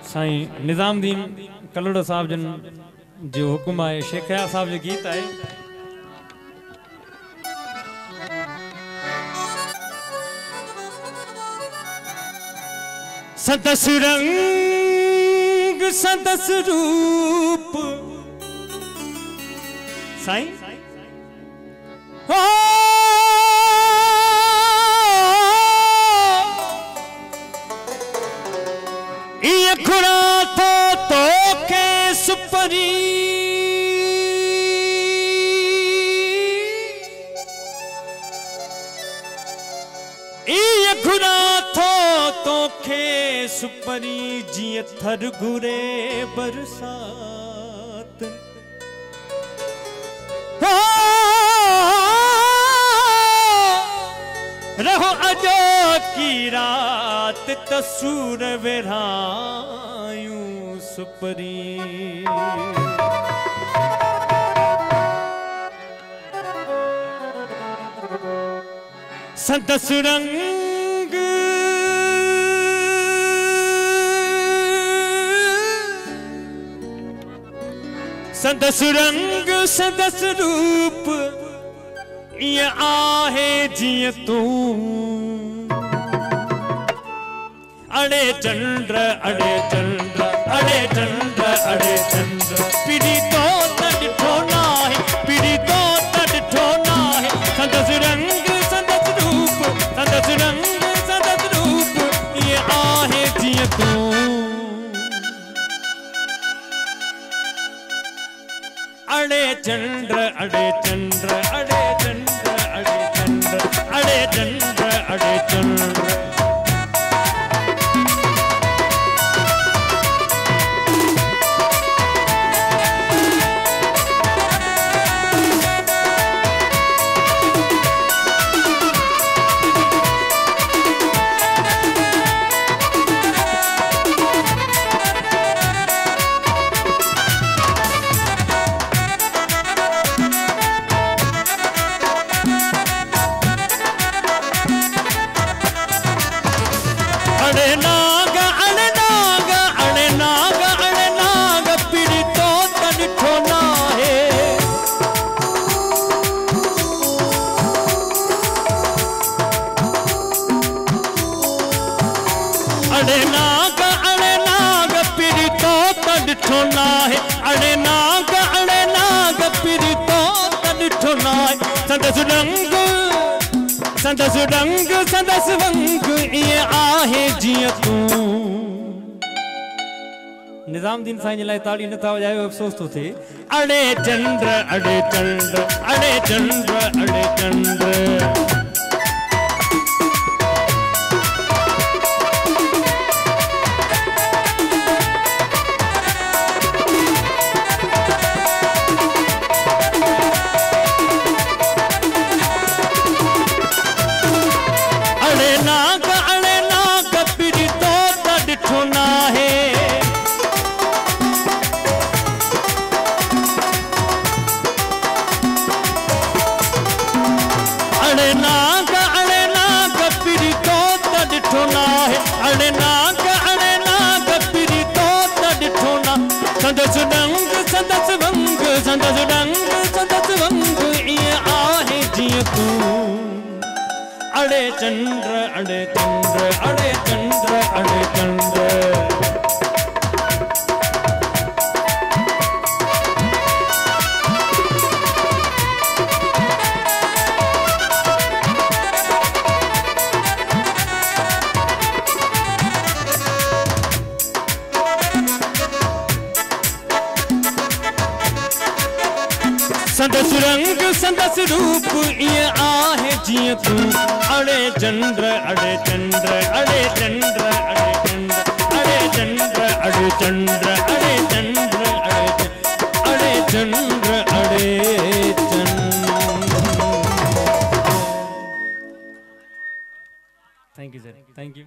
साईं निज़ामुद्दीन कलोड़ा साहब जन जो हुकुम है, शेखया साहब जो गीत है। सदस रंग सदस रूप साईं हो ये खुरा तो के सुपरी ये खुरा तो के सुपरी जिए थर घुरे बरसात रहो अजो की रात तसूर वेरायूं सुपरी सदस रंग सदस रंग सदस रूप ये आहे जिए तू अड़े चंद्र अड़े चंद्र अड़े चंद्र अड़े चंद्र पीड़ी तो तड़ो ना है पीड़ी तो तड़ो ना है सदस रंग सदस रूप सदस रंग सदस रूप ये आहे जिए तू अड़े चंद्र अड़े चंद्र अड़े चंद्र अड़े चंद्र अड़े चंद्र अड़े चंद्र अड़े नाग अड़े नाग अड़े नाग अड़े नाग पीड़ी तो तड़ो ना है अड़े नाग पीड़ी तो तड़ो ना है अड़े नाग पीड़ी तो तड़ो ना है सदस रंग सदस रंग सदस वंग ये आहे जिए तू निज़ामुद्दीन साईं लाइ ताड़ी नथा वजायो अफ़सोस तो थे अड़े चंद्र अड़े चंद्र अड़े चंद्र अड़े चंद्र अड़े नाग पीड़ी तो तड़ो ना है अड़े नाग पीड़ी तो तड़ो ना है अड़े नाग पीड़ी तो तड़ो ना सदस रंग सदस वंग सदस रंग सदस वंग ये आहे जिए तू अड़े चंद्र अड़े चंद्र अड़े चंद्र अड़े चंद्र सदस रंग सदस रूप ये आहे जिए तू अड़े चंद्र अड़े चंद्र अड़े चंद्र अड़े चंद्र अड़े चंद्र अड़े चंद्र अड़े चंद्र अड़े चंद्र अड़े चंद्र। Thank you sir, thank you.